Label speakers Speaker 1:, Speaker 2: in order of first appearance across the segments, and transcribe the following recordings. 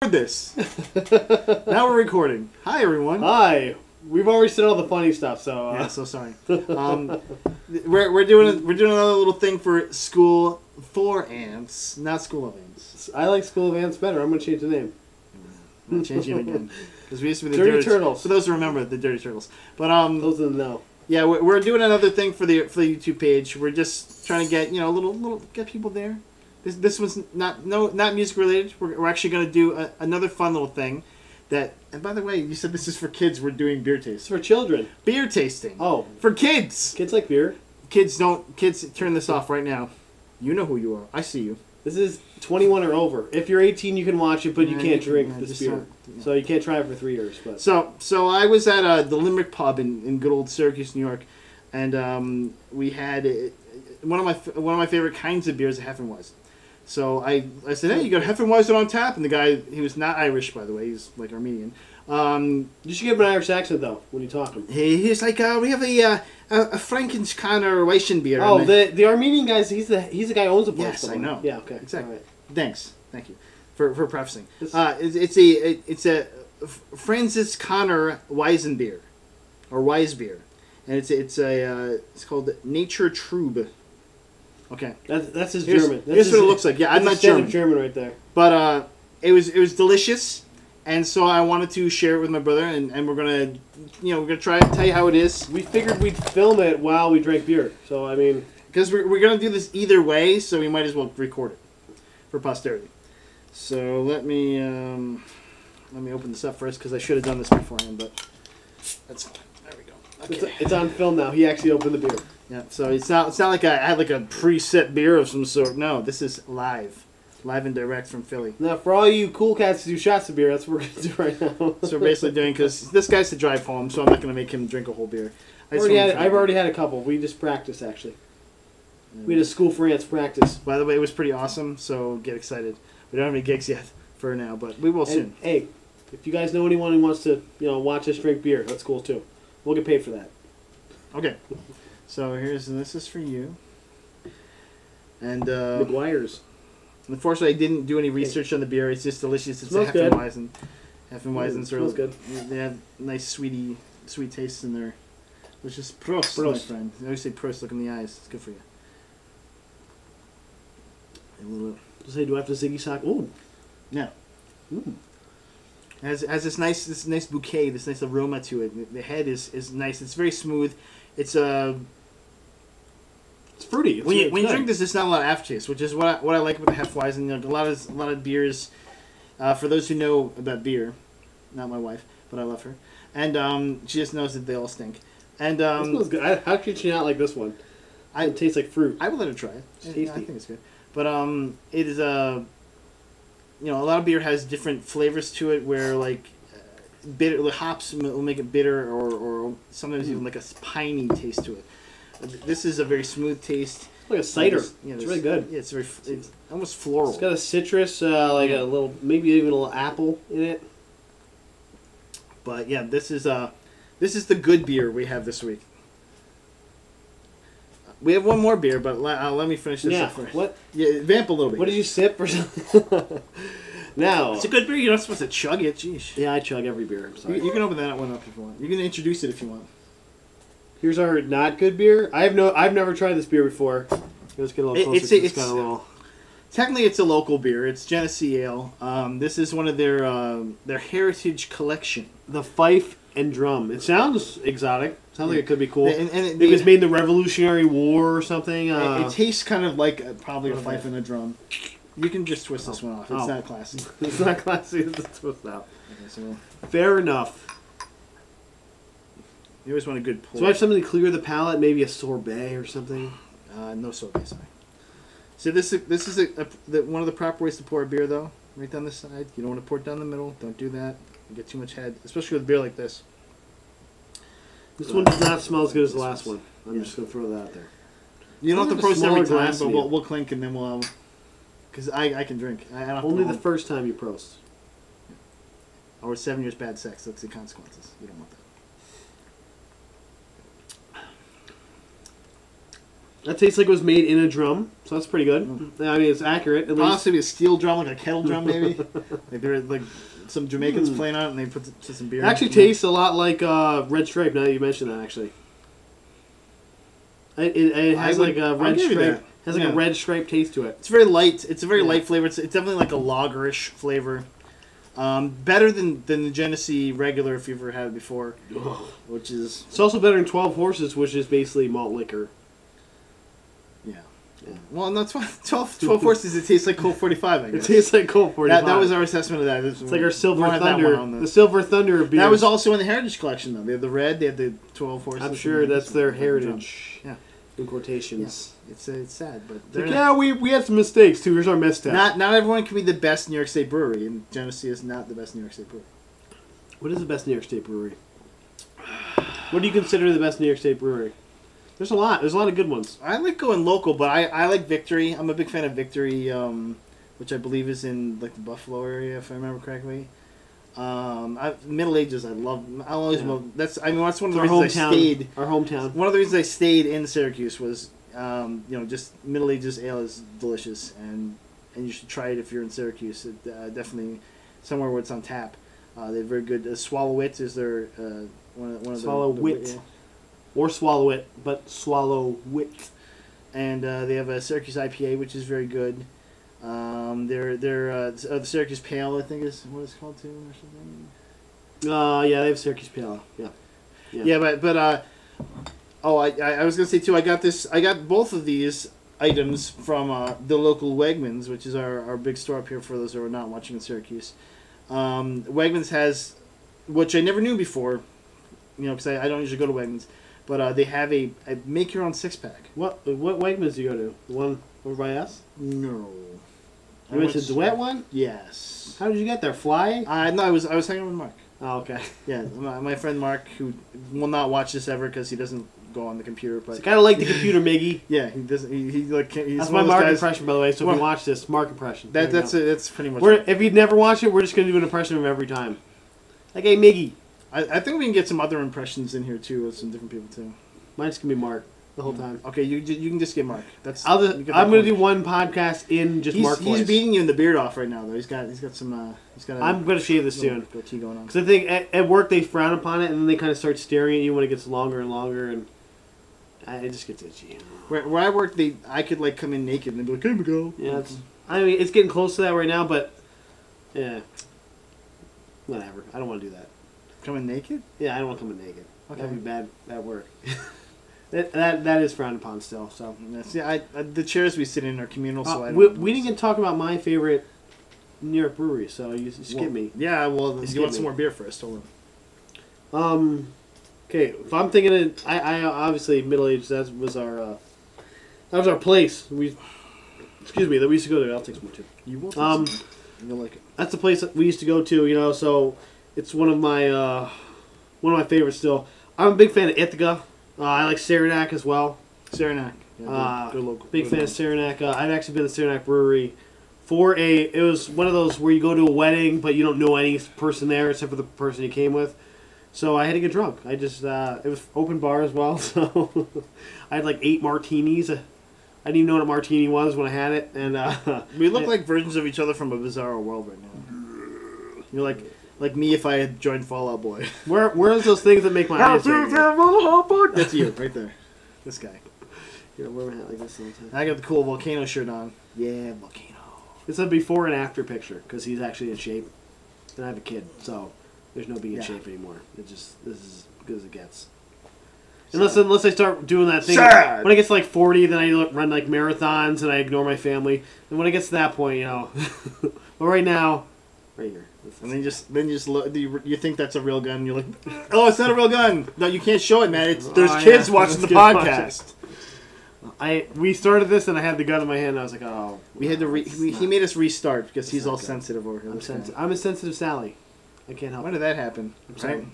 Speaker 1: This. Now we're recording. Hi, everyone.
Speaker 2: Hi. We've already said all the funny stuff, so
Speaker 1: yeah. So sorry. We're doing another little thing for School for Ants, not School of Ants.
Speaker 2: I like School of Ants better. I'm gonna change the name.
Speaker 1: I'm gonna change it again because we used to be the
Speaker 2: Dirty Turtles.
Speaker 1: For those who remember, the Dirty Turtles. But
Speaker 2: those of them know.
Speaker 1: Yeah, we're doing another thing for the YouTube page. We're just trying to get get people there. This was not music related. We're actually going to do another fun little thing. And by the way, you said this is for kids. We're doing beer tasting.
Speaker 2: It's for children.
Speaker 1: Beer tasting.
Speaker 2: Oh,
Speaker 1: for kids.
Speaker 2: Kids like beer.
Speaker 1: Kids turn this off right now. You know who you are. I see you.
Speaker 2: This is 21 or over. If you're 18, you can watch it, but you can't drink this beer. So you can't try it for 3 years. But
Speaker 1: so I was at the Limerick pub in good old Syracuse, New York, and we had one of my favorite kinds of beers, a Hefeweizen. So I said, hey, you got Hefeweizen on tap? And the guy, he was not Irish, by the way. He's like Armenian.
Speaker 2: You should give him an Irish accent, though, when you talk to him.
Speaker 1: He's like, we have a Frankensteiner Weissen beer.
Speaker 2: Oh, the Armenian guy, he's the guy who owns the place.
Speaker 1: Yes, I know.
Speaker 2: Yeah, okay.
Speaker 1: Exactly.
Speaker 2: Right.
Speaker 1: Thanks. Thank you for prefacing. It's a Francis Connor Weizen beer, or Weiss beer. And it's called Nature Trube. Okay,
Speaker 2: that's his German.
Speaker 1: Here's what it looks like. Yeah, I'm not
Speaker 2: German right there.
Speaker 1: But it was delicious, and so I wanted to share it with my brother, and we're gonna try to tell you how it is.
Speaker 2: We figured we'd film it while we drank beer. So I mean,
Speaker 1: because we're gonna do this either way, so we might as well record it for posterity. So let me open this up first because I should have done this beforehand, but that's fine. There we go. Okay.
Speaker 2: It's on film now. He actually opened the beer.
Speaker 1: Yeah, so it's not like I had like a preset beer of some sort. No, this is live and direct from Philly.
Speaker 2: Now, for all you cool cats to do shots of beer, that's what we're going to do right now.
Speaker 1: So we're basically doing, because this guy's to drive home, so I'm not going to make him drink a whole beer.
Speaker 2: I've already had a couple. We just practiced, actually. We had a School for Ants practice.
Speaker 1: By the way, it was pretty awesome, so get excited. We don't have any gigs yet for now, but we will soon.
Speaker 2: Hey, if you guys know anyone who wants to watch us drink beer, that's cool too. We'll get paid for that.
Speaker 1: Okay. So this is for you. And
Speaker 2: McGuire's.
Speaker 1: Unfortunately, I didn't do any research on the beer. It's just delicious. It's a Hefeweizen. Hefeweizen smells
Speaker 2: good.
Speaker 1: They have nice sweet taste in there. Which is Prost, my friend. I always say Prost. Look in the eyes. It's good for you. A little.
Speaker 2: Just say, do I have to ziggy sock? Ooh.
Speaker 1: Yeah. Ooh. It has this nice bouquet, this nice aroma to it. The head is nice. It's very smooth. It's
Speaker 2: fruity.
Speaker 1: When you drink this, it's not a lot of aftertaste, which is what I like with the Hefeweizen. A lot of beers. For those who know about beer, not my wife, but I love her, and she just knows that they all stink. And
Speaker 2: this smells good. How could you not like this one? It tastes like fruit.
Speaker 1: I would let her try it.
Speaker 2: It's tasty.
Speaker 1: I think it's good, but it is a lot of beer has different flavors to it, where like bitter, the hops will make it bitter, or sometimes even like a piney taste to it. This is a very smooth taste.
Speaker 2: It's like a cider. It's really good.
Speaker 1: Yeah, it's almost floral.
Speaker 2: It's got a citrus, like a little, maybe even a little apple in it.
Speaker 1: But yeah, this is the good beer we have this week. We have one more beer, but let me finish this up first.
Speaker 2: What?
Speaker 1: Yeah, vamp a little bit.
Speaker 2: What did you sip or something? Now,
Speaker 1: it's a good beer. You're not supposed to chug it. Jeez.
Speaker 2: Yeah, I chug every beer. I'm sorry.
Speaker 1: You can open that one up if you want. You can introduce it if you want.
Speaker 2: Here's our not good beer. I've never tried this beer before. Let's get a little closer. It's got a little.
Speaker 1: Technically, it's a local beer. It's Genesee Ale. This is one of their heritage collection.
Speaker 2: The Fife and Drum. It sounds exotic. Sounds like it could be cool.
Speaker 1: And
Speaker 2: it was made in the Revolutionary War or something.
Speaker 1: It tastes kind of like probably a fife and a drum. You can just twist this one off. It's not classy.
Speaker 2: It's not classy. It's twist out.
Speaker 1: Okay, so
Speaker 2: fair enough.
Speaker 1: You always want a good pour.
Speaker 2: So I have something to clear the palate, maybe a sorbet or something.
Speaker 1: No sorbet, sorry. So this is one of the proper ways to pour a beer, though. Right down the side. You don't want to pour it down the middle. Don't do that. You get too much head, especially with a beer like this.
Speaker 2: This one does not smell as good as the last one. I'm just going to throw that out there.
Speaker 1: You don't have to Prost every time, but we'll clink and then we'll... Because I can drink.
Speaker 2: Only the first time you Prost.
Speaker 1: Or 7 years bad sex. That's the consequences. You don't want that.
Speaker 2: That tastes like it was made in a drum, so that's pretty good. I mean, it's accurate. At least.
Speaker 1: Possibly a steel drum, like a kettle drum, maybe. Like there, like some Jamaicans playing on it, and they put some beer.
Speaker 2: It actually tastes a lot like Red Stripe. Now that you mention that, actually, it has like a red stripe. Has like a red stripe taste to it.
Speaker 1: It's very light. It's a very light flavor. It's definitely like a lagerish flavor. Better than the Genesee regular if you've ever had it before, which is...
Speaker 2: It's also better than 12 Horses, which is basically malt liquor.
Speaker 1: Yeah. Well, no, 12 Horses, it tastes like Colt 45, I guess.
Speaker 2: It tastes like Colt 45.
Speaker 1: That was our assessment of that.
Speaker 2: It's like our Silver Thunder. The Silver Thunder of beer.
Speaker 1: That was also in the Heritage Collection, though. They had the red, they had the 12 Horses.
Speaker 2: I'm sure that's their heritage.
Speaker 1: Yeah.
Speaker 2: In quotations.
Speaker 1: Yeah. It's sad, but...
Speaker 2: we had some mistakes, too. Here's our mistake.
Speaker 1: Not everyone can be the best New York State brewery, and Genesee is not the best New York State brewery.
Speaker 2: What is the best New York State brewery? What do you consider the best New York State brewery? There's a lot. There's a lot of good ones. I
Speaker 1: like going local, but I like Victory. I'm a big fan of Victory, which I believe is in like the Buffalo area, if I remember correctly. Middle Ages, I love. I'll always love. That's one of the reasons I stayed.
Speaker 2: Our hometown.
Speaker 1: One of the reasons I stayed in Syracuse was, just Middle Ages ale is delicious, and you should try it if you're in Syracuse. Definitely somewhere where it's on tap. They're very good. Swallow It is their one of
Speaker 2: Swallow Wit. Or Swallow It, but Swallow Wit.
Speaker 1: And they have a Syracuse IPA, which is very good. The Syracuse Pale, I think is what it's called too, or something.
Speaker 2: Yeah, they have Syracuse Pale.
Speaker 1: Yeah, but I was gonna say too. I got both of these items from the local Wegmans, which is our big store up here for those who are not watching in Syracuse. Wegmans has, which I never knew before, because I don't usually go to Wegmans, but they have a make your own 6-pack.
Speaker 2: What Wegmans do you go to? The one over by us?
Speaker 1: No.
Speaker 2: You went to the Duet one?
Speaker 1: Yes.
Speaker 2: How did you get there? Flying?
Speaker 1: No, I was hanging with Mark.
Speaker 2: Oh, okay.
Speaker 1: Yeah, my friend Mark, who will not watch this ever because he doesn't go on the computer. But
Speaker 2: I kind of like the computer, Miggy.
Speaker 1: Yeah, he doesn't. He's
Speaker 2: that's my Mark impression, by the way. So if you watch this, Mark impression.
Speaker 1: That's pretty much.
Speaker 2: If you'd never watched it, we're just gonna do an impression of him every time. Like, hey, Miggy.
Speaker 1: I think we can get some other impressions in here too with some different people too.
Speaker 2: Mine's gonna be Mark the whole time.
Speaker 1: Okay, you can just get Mark.
Speaker 2: I'm gonna do one podcast in just Mark.
Speaker 1: He's beating you in the beard off right now though. He's got some.
Speaker 2: I'm gonna shave this soon.
Speaker 1: Goatee going on.
Speaker 2: Because I think at work they frown upon it, and then they kind of start staring at you when it gets longer and longer, and it just gets itchy.
Speaker 1: Where I work, I could like come in naked and be like, "Hey, Miguel."
Speaker 2: Yeah, it's getting close to that right now, but yeah, whatever. I don't want to do that.
Speaker 1: Come in naked?
Speaker 2: Yeah, I don't want to come in naked. Okay. That'd be bad work. that is frowned upon still. So
Speaker 1: the chairs we sit in are communal. So
Speaker 2: we didn't get to talk about my favorite New York brewery, so you skipped me.
Speaker 1: Yeah, well, you want some more beer first? Hold
Speaker 2: on. Okay, if I'm thinking, I obviously middle age. That was our place. That we used to go there. I'll take some more too.
Speaker 1: You will. You'll like it.
Speaker 2: That's the place that we used to go to. So it's one of my favorites still. I'm a big fan of Ithaca. I like Saranac as well.
Speaker 1: Saranac. Yeah,
Speaker 2: good local. Big fan of Saranac. I've actually been to Saranac Brewery it was one of those where you go to a wedding, but you don't know any person there except for the person you came with. So I had to get drunk. I just, it was open bar as well, so I had like 8 martinis. I didn't even know what a martini was when I had it. And
Speaker 1: we look like versions of each other from a bizarre world right now. You're like me if I had joined Fall Out Boy.
Speaker 2: Where's those things that make my eyes hurt?
Speaker 1: That's you, right there. This guy.
Speaker 2: Here, wear my hat like this all the time.
Speaker 1: I got the cool volcano shirt on. Yeah, volcano.
Speaker 2: It's a before and after picture, because he's actually in shape. And I have a kid, so there's no being in shape anymore. This is as good as it gets. Unless I start doing that thing. Sad. When I get to like 40, then I run like marathons and I ignore my family. And when it gets to that point, But right now, right here.
Speaker 1: And then you just look. You think that's a real gun? And you're like, oh, it's not a real gun. No, you can't show it, man. There's kids watching the podcast.
Speaker 2: We started this and I had the gun in my hand and I was like, oh.
Speaker 1: We had to he made us restart because he's all sensitive over here.
Speaker 2: I'm a sensitive Sally. I can't help it.
Speaker 1: When did that happen?
Speaker 2: I'm sorry.
Speaker 1: Right?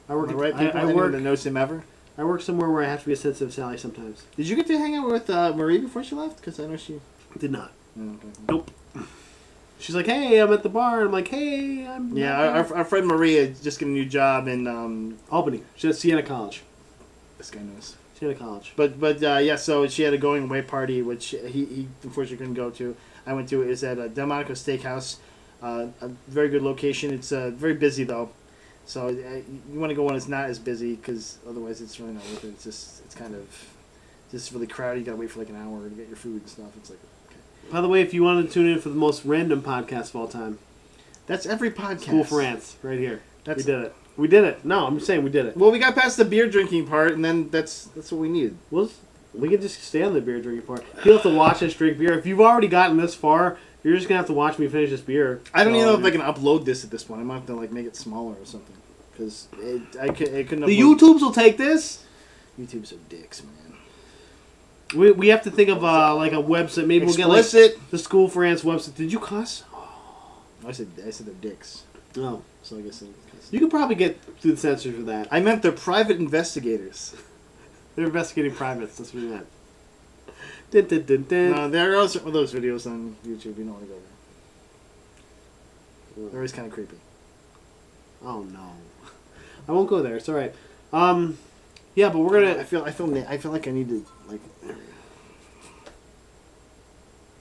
Speaker 2: I work
Speaker 1: at right people. Anyone that knows him ever.
Speaker 2: I work somewhere where I have to be a sensitive Sally sometimes.
Speaker 1: Did you get to hang out with Marie before she left? Because I know she
Speaker 2: did not.
Speaker 1: Oh, okay.
Speaker 2: Nope. She's like, hey, I'm at the bar. And I'm like, hey, I'm...
Speaker 1: Yeah, our friend Maria just got a new job in...
Speaker 2: Albany. She's at Siena College.
Speaker 1: This guy knows.
Speaker 2: She's out of college.
Speaker 1: But yeah, so she had a going away party, which he unfortunately couldn't go to. I went to. It's at Delmonico Steakhouse, a very good location. It's very busy though, so you want to go when it's not as busy because otherwise it's really not worth it. It's kind of just really crowded. You gotta wait for like an hour to get your food and stuff. It's like okay.
Speaker 2: By the way, if you want to tune in for the most random podcast of all time,
Speaker 1: that's every podcast.
Speaker 2: School France, right here. We did it.
Speaker 1: We did it.
Speaker 2: No, I'm just saying we did it.
Speaker 1: Well, we got past the beer drinking part, and then that's what we needed.
Speaker 2: Well, we can just stay on the beer drinking part. You'll have to watch us drink beer. If you've already gotten this far, you're just gonna have to watch me finish this beer.
Speaker 1: I don't even know if I can upload this at this point. I might have to like make it smaller or something because it couldn't.
Speaker 2: The YouTubes will take this.
Speaker 1: YouTubes are dicks, man.
Speaker 2: We have to think of like a website. Maybe
Speaker 1: Explicit.
Speaker 2: we'll get like the School France website. Did you cuss?
Speaker 1: I said they're dicks.
Speaker 2: No.
Speaker 1: So I guess
Speaker 2: You could probably get through the censors with that.
Speaker 1: I meant they're private investigators.
Speaker 2: They're investigating privates. That's what you meant. Dun, dun, dun, dun.
Speaker 1: No, there are also those videos on YouTube. You don't want to go there. They're always kind of creepy.
Speaker 2: Oh no, I won't go there. It's all right. Yeah, but we're gonna.
Speaker 1: I feel like I need to like.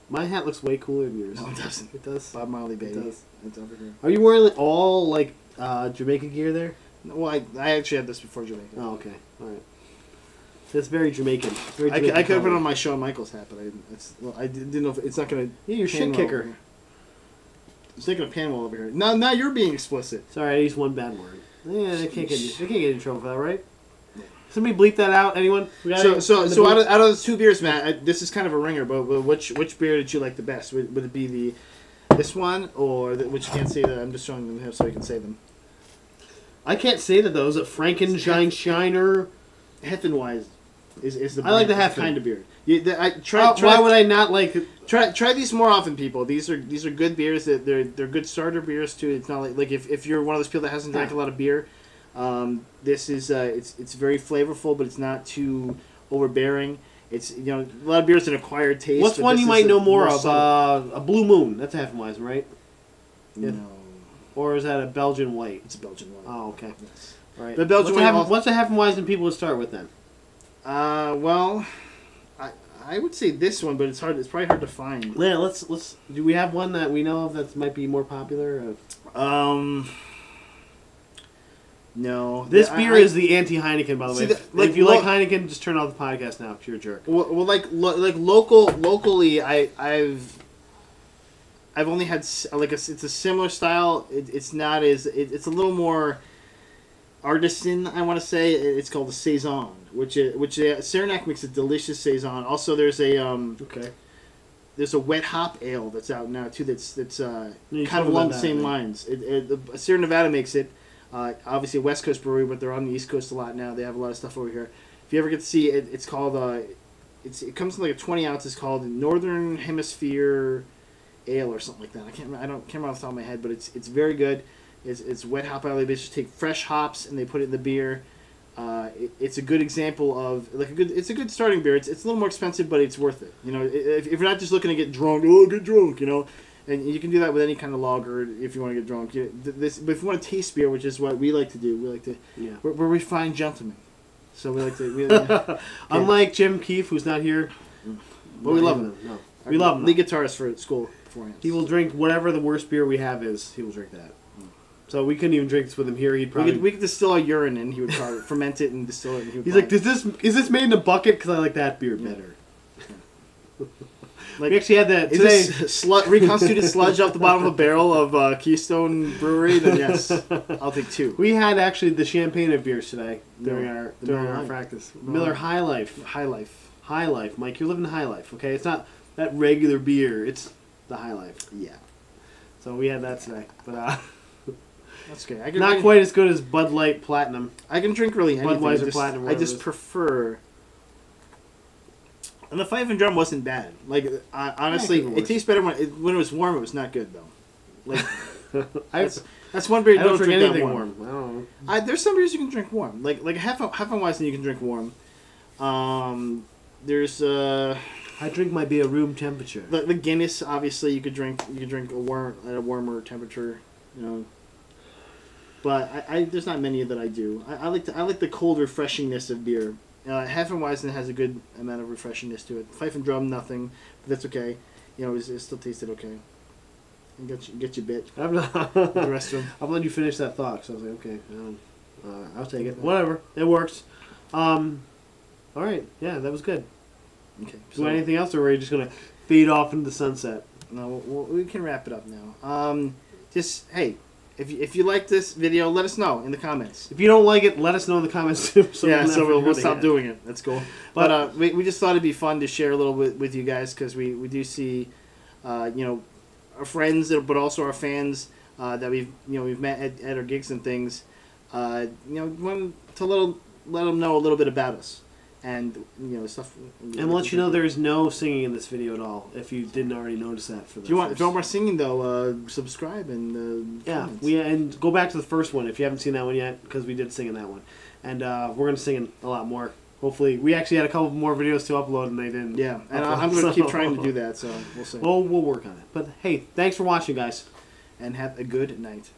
Speaker 2: My hat looks way cooler than yours.
Speaker 1: No, it doesn't.
Speaker 2: It does.
Speaker 1: Bob Marley, baby.
Speaker 2: It does.
Speaker 1: It's over here.
Speaker 2: Are you wearing like, all like Jamaica gear there?
Speaker 1: No, well, I actually had this before Jamaica.
Speaker 2: Oh, okay. All right. That's very Jamaican. Very
Speaker 1: I could have put on my Shawn Michaels hat, but I didn't know if it's not gonna.
Speaker 2: Yeah, you're shit kicker.
Speaker 1: It's taking a pan wall over here. Now you're being explicit.
Speaker 2: Sorry, I used one bad word. Yeah, they can't get in trouble for that, right? Somebody bleep that out. Anyone?
Speaker 1: So out of those two beers, Matt, this is kind of a ringer. But which beer did you like the best? Would it be this one or which you can't say that? I'm just showing them here so you can say them.
Speaker 2: I can't say that those. Frankenstein Shiner.
Speaker 1: Heffenweis is the.
Speaker 2: I like the Heffen
Speaker 1: kind of beer.
Speaker 2: Why would I not like it?
Speaker 1: Try these more often, people. These are good beers. They're good starter beers too. It's not like if you're one of those people that hasn't drank a lot of beer. This is it's very flavorful, but it's not too overbearing. It's a lot of beers an acquired taste.
Speaker 2: What's one you might know more of? A Blue Moon. That's a Heffenweis, right?
Speaker 1: No.
Speaker 2: Yeah. Or is that a Belgian white?
Speaker 1: It's a Belgian white.
Speaker 2: Oh, okay.
Speaker 1: Yes.
Speaker 2: Right.
Speaker 1: The Belgian white.
Speaker 2: What's a Heffenweis and people would start with then?
Speaker 1: Well, I would say this one, but it's hard. It's probably hard to find.
Speaker 2: Yeah, let's. Do we have one that we know of that might be more popular?
Speaker 1: No.
Speaker 2: This beer is the anti-Heineken, by the way. If you like Heineken, just turn off the podcast now because you're a jerk.
Speaker 1: Well, locally, I've only had it's a similar style. It's not as it's a little more artisan. I want to say it's called a saison, which Saranac makes a delicious saison. Also, there's there's a wet hop ale that's out now too. That's kind of along the same lines. Sierra Nevada makes it. Obviously a West Coast brewery, but they're on the East Coast a lot now. They have a lot of stuff over here. If you ever get to see it, it's called it comes in like a 20 ounce. It's called Northern Hemisphere Ale or something like that. I can't remember off the top of my head, but it's very good. It's wet hop ale. They just take fresh hops and they put it in the beer. It's a good example of it's a good starting beer. It's a little more expensive, but it's worth it. If you're not just looking to get drunk, get drunk, And you can do that with any kind of lager if you want to get drunk. But if you want to taste beer, which is what we like to do, we're refined gentlemen. So we like to.
Speaker 2: Unlike Jim Keefe, who's not here,
Speaker 1: but we love him.
Speaker 2: No, we love him.
Speaker 1: Lead guitarist for school beforehand.
Speaker 2: He will drink whatever the worst beer we have is. He will drink that. So we couldn't even drink this with him here. He'd probably
Speaker 1: we could distill our urine and he would probably ferment it and distill it. And
Speaker 2: he's like, is this made in a bucket? Because I like that beer better.
Speaker 1: Like,
Speaker 2: we actually had that today.
Speaker 1: Reconstituted sludge off the bottom of a barrel of Keystone Brewery? Then yes, I'll take two.
Speaker 2: We had actually the champagne of beers today during our practice. Miller High Life.
Speaker 1: High Life.
Speaker 2: High Life. Mike, you're living High Life, okay? It's not that regular beer. It's the High Life.
Speaker 1: Yeah.
Speaker 2: So we had that today. But
Speaker 1: that's good.
Speaker 2: Not quite as good as Bud Light Platinum.
Speaker 1: I can drink really anything.
Speaker 2: Budweiser Platinum.
Speaker 1: I just prefer... And the Fife and Drum wasn't bad. Like honestly, it tastes better when it was warm. It was not good though. Like that's one beer you don't drink anything warm.
Speaker 2: I don't know.
Speaker 1: There's some beers you can drink warm. Like Hefeweizen you can drink warm. There's
Speaker 2: I drink my beer room temperature.
Speaker 1: The Guinness obviously you could drink at a warmer temperature. But there's not many that I do. I like the cold refreshingness of beer. Hefeweizen has a good amount of refreshingness to it. Fife and drum, nothing, but that's okay. You know, it still tasted okay. And get your bit.
Speaker 2: I'm not.
Speaker 1: The rest of them.
Speaker 2: I'm letting you finish that thought. So I was like, okay, I'll take it. Whatever, it works. All right, yeah, that was good.
Speaker 1: Okay.
Speaker 2: Do anything else, or are we just gonna fade off into the sunset?
Speaker 1: No, we can wrap it up now. Just hey, if you like this video, let us know in the comments.
Speaker 2: If you don't like it, let us know in the comments too.
Speaker 1: So we'll stop doing it. That's cool. But we just thought it'd be fun to share a little bit with you guys because we do see, you know, our friends, but also our fans that we've met at our gigs and things. You know, want to let them know a little bit about us. And you know stuff.
Speaker 2: And let you know there is no singing in this video at all. If you didn't already notice that for the
Speaker 1: if you want more singing though, subscribe and comments.
Speaker 2: And go back to the first one if you haven't seen that one yet because we did sing in that one, and we're gonna sing in a lot more. Hopefully, we actually had a couple more videos to upload and they didn't.
Speaker 1: Yeah, and I'm gonna keep trying to do that. So we'll see.
Speaker 2: We'll work on it. But hey, thanks for watching, guys,
Speaker 1: and have a good night.